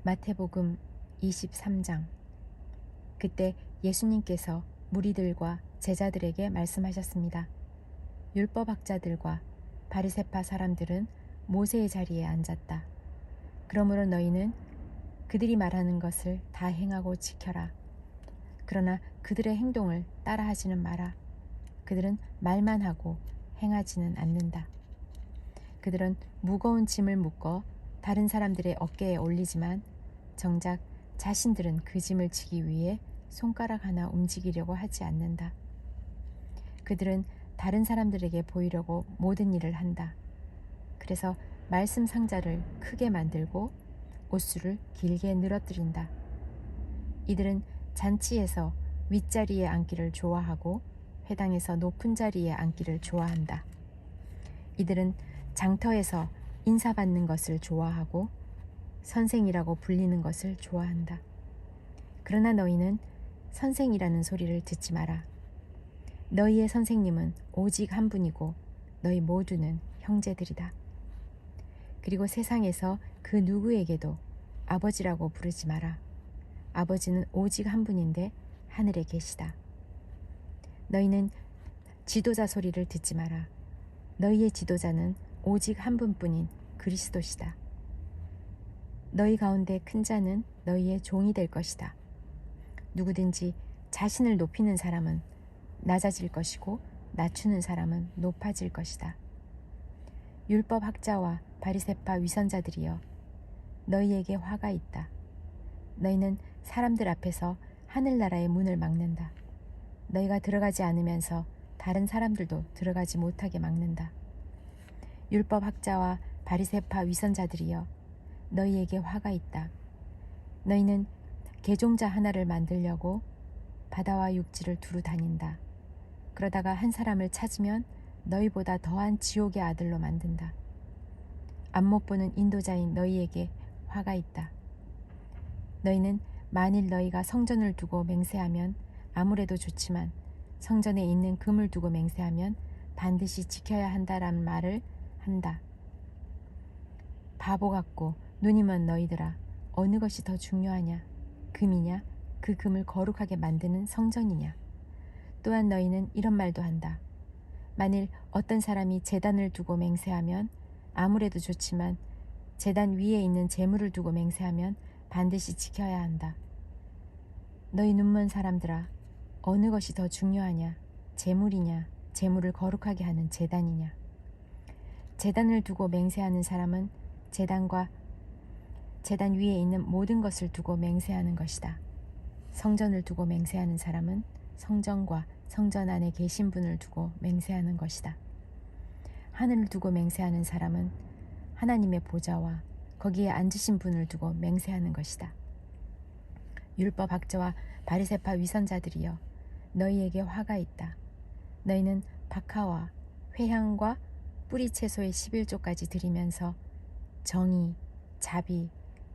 마태복음 23장. 그때 예수님께서 무리들과 제자들에게 말씀하셨습니다. 율법학자들과 바리새파 사람들은 모세의 자리에 앉았다. 그러므로 너희는 그들이 말하는 것을 다 행하고 지켜라. 그러나 그들의 행동을 따라하지는 마라. 그들은 말만 하고 행하지는 않는다. 그들은 무거운 짐을 묶어 다른 사람들의 어깨에 올리지만 정작 자신들은 그 짐을 지기 위해 손가락 하나 움직이려고 하지 않는다. 그들은 다른 사람들에게 보이려고 모든 일을 한다. 그래서 말씀 상자를 크게 만들고 옷수를 길게 늘어뜨린다. 이들은 잔치에서 윗자리에 앉기를 좋아하고 회당에서 높은 자리에 앉기를 좋아한다. 이들은 장터에서 인사받는 것을 좋아하고 선생이라고 불리는 것을 좋아한다. 그러나 너희는 선생이라는 소리를 듣지 마라. 너희의 선생님은 오직 한 분이고 너희 모두는 형제들이다. 그리고 세상에서 그 누구에게도 아버지라고 부르지 마라. 아버지는 오직 한 분인데 하늘에 계시다. 너희는 지도자 소리를 듣지 마라. 너희의 지도자는 오직 한 분뿐인 그리스도시다. 너희 가운데 큰 자는 너희의 종이 될 것이다. 누구든지 자신을 높이는 사람은 낮아질 것이고 낮추는 사람은 높아질 것이다. 율법 학자와 바리새파 위선자들이여, 너희에게 화가 있다. 너희는 사람들 앞에서 하늘나라의 문을 막는다. 너희가 들어가지 않으면서 다른 사람들도 들어가지 못하게 막는다. 율법 학자와 바리새파 위선자들이여, 너희에게 화가 있다. 너희는 개종자 하나를 만들려고 바다와 육지를 두루 다닌다. 그러다가 한 사람을 찾으면 너희보다 더한 지옥의 아들로 만든다. 앞 못 보는 인도자인 너희에게 화가 있다. 너희는 만일 너희가 성전을 두고 맹세하면 아무래도 좋지만 성전에 있는 금을 두고 맹세하면 반드시 지켜야 한다라는 말을 한다. 바보 같고 눈이 먼 너희들아, 어느 것이 더 중요하냐? 금이냐? 그 금을 거룩하게 만드는 성전이냐? 또한 너희는 이런 말도 한다. 만일 어떤 사람이 제단을 두고 맹세하면 아무래도 좋지만 제단 위에 있는 제물을 두고 맹세하면 반드시 지켜야 한다. 너희 눈먼 사람들아, 어느 것이 더 중요하냐? 제물이냐? 제물을 거룩하게 하는 제단이냐? 제단을 두고 맹세하는 사람은 제단과 제단 위에 있는 모든 것을 두고 맹세하는 것이다. 성전을 두고 맹세하는 사람은 성전과 성전 안에 계신 분을 두고 맹세하는 것이다. 하늘을 두고 맹세하는 사람은 하나님의 보좌와 거기에 앉으신 분을 두고 맹세하는 것이다. 율법 학자와 바리새파 위선자들이여, 너희에게 화가 있다. 너희는 박하와 회향과 뿌리 채소의 11조까지 드리면서 정의, 자비,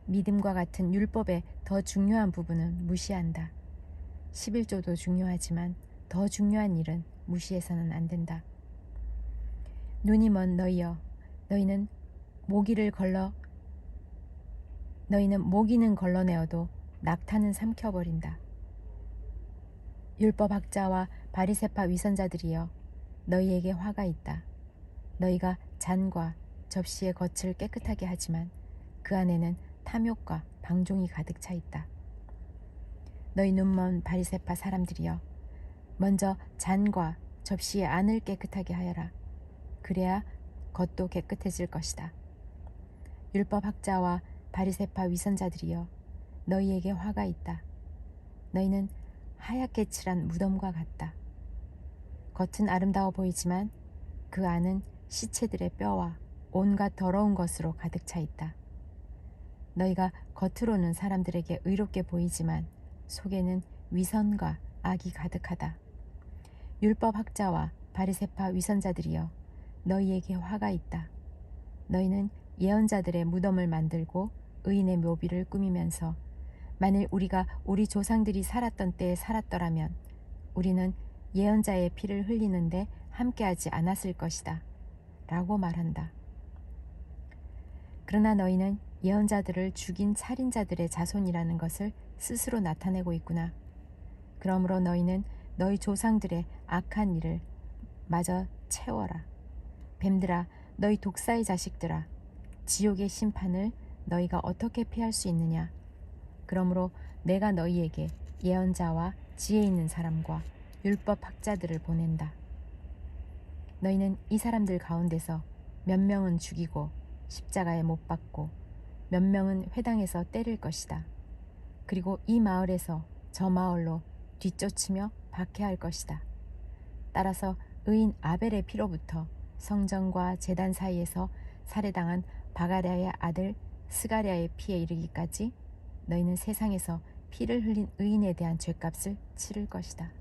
믿음과 같은 율법의 더 중요한 부분은 무시한다. 11조도 중요하지만 더 중요한 일은 무시해서는 안 된다. 눈이 먼 너희여, 너희는 모기는 걸러내어도 낙타는 삼켜버린다. 율법 학자와 바리새파 위선자들이여, 너희에게 화가 있다. 너희가 잔과 접시의 겉을 깨끗하게 하지만 그 안에는 탐욕과 방종이 가득 차 있다. 너희 눈먼 바리새파 사람들이여, 먼저 잔과 접시의 안을 깨끗하게 하여라. 그래야 겉도 깨끗해질 것이다. 율법 학자와 바리새파 위선자들이여, 너희에게 화가 있다. 너희는 하얗게 칠한 무덤과 같다. 겉은 아름다워 보이지만 그 안은 시체들의 뼈와 온갖 더러운 것으로 가득 차 있다. 너희가 겉으로는 사람들에게 의롭게 보이지만 속에는 위선과 악이 가득하다. 율법 학자와 바리새파 위선자들이여, 너희에게 화가 있다. 너희는 예언자들의 무덤을 만들고 의인의 묘비를 꾸미면서 만일 우리가 우리 조상들이 살았던 때에 살았더라면 우리는 예언자의 피를 흘리는데 함께하지 않았을 것이다 라고 말한다. 그러나 너희는 예언자들을 죽인 살인자들의 자손이라는 것을 스스로 나타내고 있구나. 그러므로 너희는 너희 조상들의 악한 일을 마저 채워라. 뱀들아, 너희 독사의 자식들아, 지옥의 심판을 너희가 어떻게 피할 수 있느냐? 그러므로 내가 너희에게 예언자와 지혜 있는 사람과 율법 학자들을 보낸다. 너희는 이 사람들 가운데서 몇 명은 죽이고 십자가에 못 박고 몇 명은 회당에서 때릴 것이다. 그리고 이 마을에서 저 마을로 뒤쫓으며 박해할 것이다. 따라서 의인 아벨의 피로부터 성전과 제단 사이에서 살해당한 바가랴의 아들 스가랴의 피에 이르기까지 너희는 세상에서 피를 흘린 의인에 대한 죗값을 치를 것이다.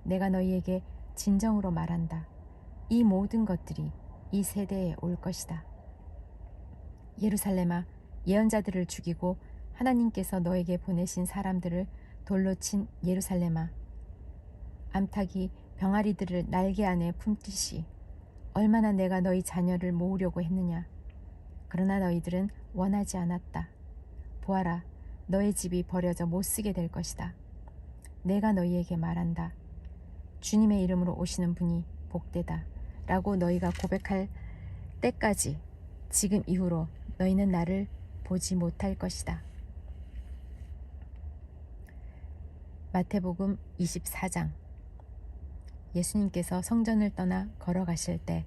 내가 너희에게 진정으로 말한다. 이 모든 것들이 이 세대에 올 것이다. 예루살렘아, 예언자들을 죽이고 하나님께서 너에게 보내신 사람들을 돌로 친 예루살렘아, 암탉이 병아리들을 날개 안에 품듯이 얼마나 내가 너희 자녀를 모으려고 했느냐. 그러나 너희들은 원하지 않았다. 보아라, 너의 집이 버려져 못쓰게 될 것이다. 내가 너희에게 말한다. 주님의 이름으로 오시는 분이 복되다 라고 너희가 고백할 때까지 지금 이후로 너희는 나를 보지 못할 것이다. 마태복음 24장. 예수님께서 성전을 떠나 걸어가실 때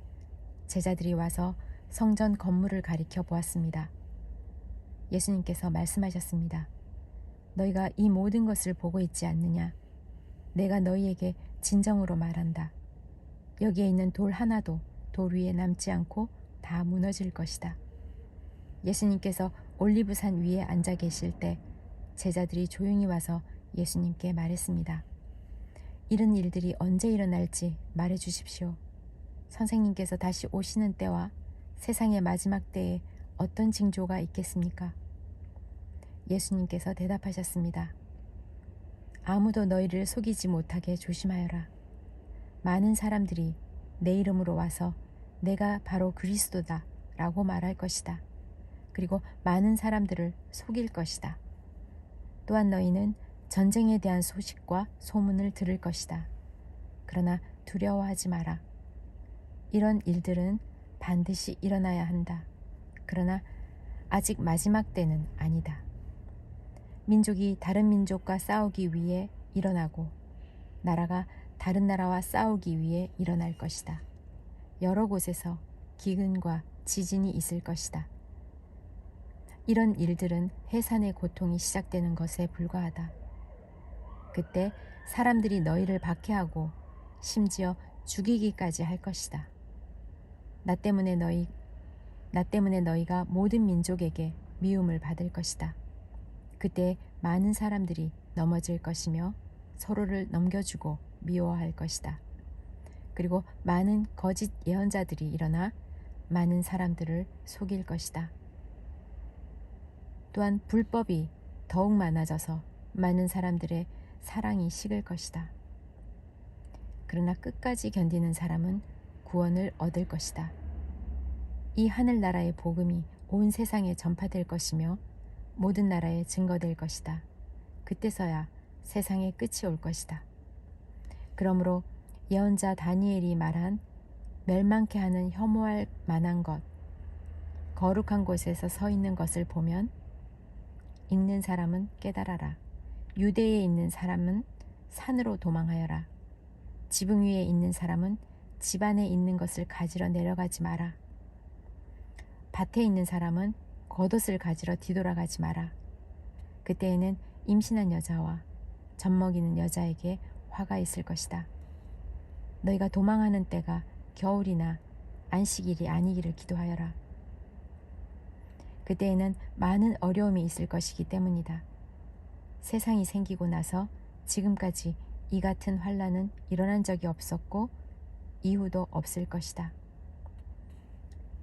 제자들이 와서 성전 건물을 가리켜 보았습니다. 예수님께서 말씀하셨습니다. 너희가 이 모든 것을 보고 있지 않느냐? 내가 너희에게 진정으로 말한다. 여기에 있는 돌 하나도 돌 위에 남지 않고 다 무너질 것이다. 예수님께서 올리브산 위에 앉아 계실 때 제자들이 조용히 와서 예수님께 말했습니다. 이런 일들이 언제 일어날지 말해 주십시오. 선생님께서 다시 오시는 때와 세상의 마지막 때에 어떤 징조가 있겠습니까? 예수님께서 대답하셨습니다. 아무도 너희를 속이지 못하게 조심하여라. 많은 사람들이 내 이름으로 와서 내가 바로 그리스도다 라고 말할 것이다. 그리고 많은 사람들을 속일 것이다. 또한 너희는 전쟁에 대한 소식과 소문을 들을 것이다. 그러나 두려워하지 마라. 이런 일들은 반드시 일어나야 한다. 그러나 아직 마지막 때는 아니다. 민족이 다른 민족과 싸우기 위해 일어나고 나라가 다른 나라와 싸우기 위해 일어날 것이다. 여러 곳에서 기근과 지진이 있을 것이다. 이런 일들은 해산의 고통이 시작되는 것에 불과하다. 그때 사람들이 너희를 박해하고 심지어 죽이기까지 할 것이다. 나 때문에 너희가 모든 민족에게 미움을 받을 것이다. 그때 많은 사람들이 넘어질 것이며 서로를 넘겨주고 미워할 것이다. 그리고 많은 거짓 예언자들이 일어나 많은 사람들을 속일 것이다. 또한 불법이 더욱 많아져서 많은 사람들의 사랑이 식을 것이다. 그러나 끝까지 견디는 사람은 구원을 얻을 것이다. 이 하늘나라의 복음이 온 세상에 전파될 것이며 모든 나라에 증거될 것이다. 그때서야 세상의 끝이 올 것이다. 그러므로 예언자 다니엘이 말한 멸망케 하는 혐오할 만한 것, 거룩한 곳에서 서 있는 것을 보면 읽는 사람은 깨달아라. 유대에 있는 사람은 산으로 도망하여라. 지붕 위에 있는 사람은 집 안에 있는 것을 가지러 내려가지 마라. 밭에 있는 사람은 겉옷을 가지러 뒤돌아가지 마라. 그때에는 임신한 여자와 젖먹이는 여자에게 화가 있을 것이다. 너희가 도망하는 때가 겨울이나 안식일이 아니기를 기도하여라. 그때에는 많은 어려움이 있을 것이기 때문이다. 세상이 생기고 나서 지금까지 이 같은 환난은 일어난 적이 없었고 이후도 없을 것이다.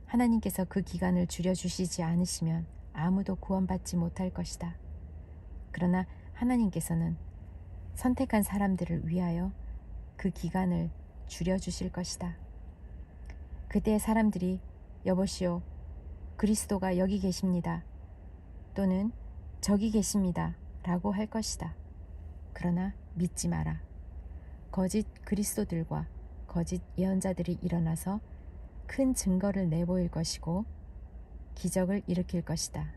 하나님께서 그 기간을 줄여주시지 않으시면 아무도 구원받지 못할 것이다. 그러나 하나님께서는 선택한 사람들을 위하여 그 기간을 줄여주실 것이다. 그때 사람들이 여보시오, 그리스도가 여기 계십니다 또는 저기 계십니다 라고 할 것이다. 그러나 믿지 마라. 거짓 그리스도들과 거짓 예언자들이 일어나서 큰 증거를 내보일 것이고 기적을 일으킬 것이다.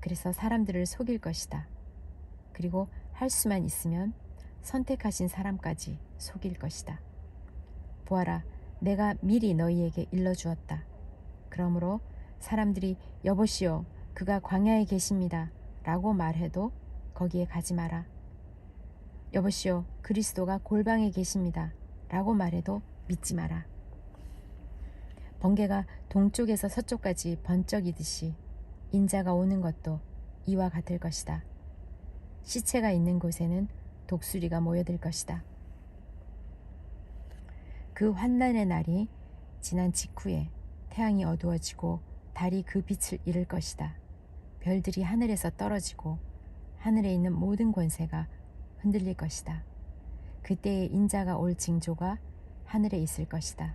그래서 사람들을 속일 것이다. 그리고 할 수만 있으면 선택하신 사람까지 속일 것이다. 보아라, 내가 미리 너희에게 일러주었다. 그러므로 사람들이 여보시오, 그가 광야에 계십니다 라고 말해도 거기에 가지 마라. 여보시오, 그리스도가 골방에 계십니다 라고 말해도 믿지 마라. 번개가 동쪽에서 서쪽까지 번쩍이듯이 인자가 오는 것도 이와 같을 것이다. 시체가 있는 곳에는 독수리가 모여들 것이다. 그 환난의 날이 지난 직후에 태양이 어두워지고 달이 그 빛을 잃을 것이다. 별들이 하늘에서 떨어지고 하늘에 있는 모든 권세가 흔들릴 것이다. 그때에 인자가 올 징조가 하늘에 있을 것이다.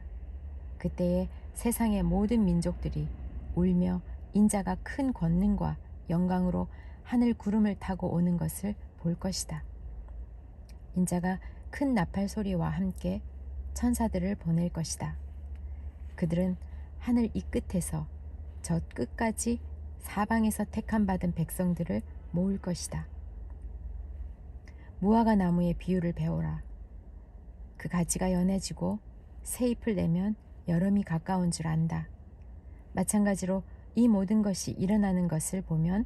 그때에 세상의 모든 민족들이 울며 인자가 큰 권능과 영광으로 하늘 구름을 타고 오는 것을 볼 것이다. 인자가 큰 나팔 소리와 함께 천사들을 보낼 것이다. 그들은 하늘 이 끝에서 저 끝까지 사방에서 택함 받은 백성들을 모을 것이다. 무화과 나무의 비유를 배워라. 그 가지가 연해지고 새 잎을 내면 여름이 가까운 줄 안다. 마찬가지로 이 모든 것이 일어나는 것을 보면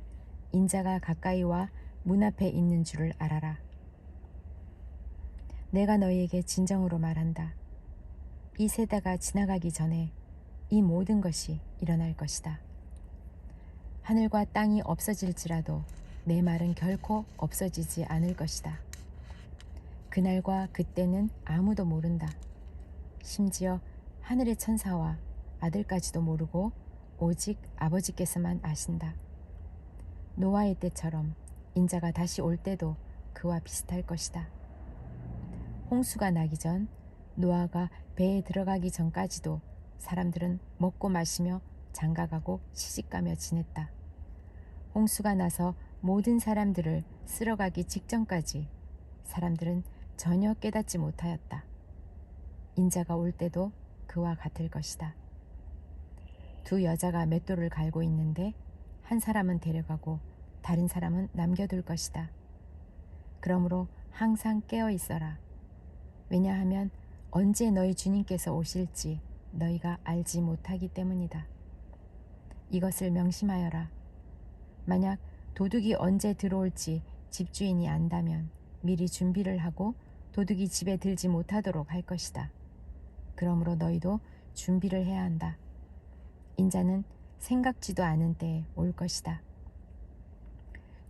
인자가 가까이 와 문 앞에 있는 줄을 알아라. 내가 너희에게 진정으로 말한다. 이 세대가 지나가기 전에 이 모든 것이 일어날 것이다. 하늘과 땅이 없어질지라도 내 말은 결코 없어지지 않을 것이다. 그날과 그때는 아무도 모른다. 심지어 하늘의 천사와 아들까지도 모르고 오직 아버지께서만 아신다. 노아의 때처럼 인자가 다시 올 때도 그와 비슷할 것이다. 홍수가 나기 전 노아가 배에 들어가기 전까지도 사람들은 먹고 마시며 장가가고 시집가며 지냈다. 홍수가 나서 모든 사람들을 쓸어가기 직전까지 사람들은 전혀 깨닫지 못하였다. 인자가 올 때도 그와 같을 것이다. 두 여자가 맷돌을 갈고 있는데 한 사람은 데려가고 다른 사람은 남겨둘 것이다. 그러므로 항상 깨어 있어라. 왜냐하면 언제 너희 주님께서 오실지 너희가 알지 못하기 때문이다. 이것을 명심하여라. 만약 도둑이 언제 들어올지 집주인이 안다면 미리 준비를 하고 도둑이 집에 들지 못하도록 할 것이다. 그러므로 너희도 준비를 해야 한다. 인자는 생각지도 않은 때에 올 것이다.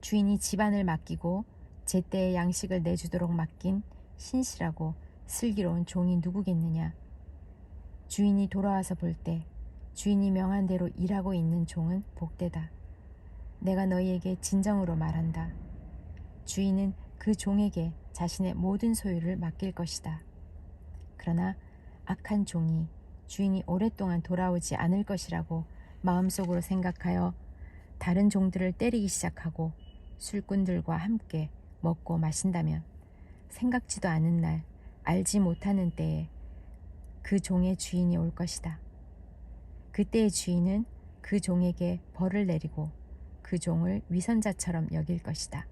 주인이 집안을 맡기고 제때에 양식을 내주도록 맡긴 신실하고 슬기로운 종이 누구겠느냐. 주인이 돌아와서 볼 때 주인이 명한 대로 일하고 있는 종은 복되다. 내가 너희에게 진정으로 말한다. 주인은 그 종에게 자신의 모든 소유를 맡길 것이다. 그러나 악한 종이 주인이 오랫동안 돌아오지 않을 것이라고 마음속으로 생각하여 다른 종들을 때리기 시작하고 술꾼들과 함께 먹고 마신다면 생각지도 않은 날, 알지 못하는 때에 그 종의 주인이 올 것이다. 그때의 주인은 그 종에게 벌을 내리고 그 종을 위선자처럼 여길 것이다.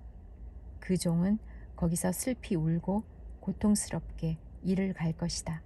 그 종은 거기서 슬피 울고 고통스럽게 이를 갈 것이다.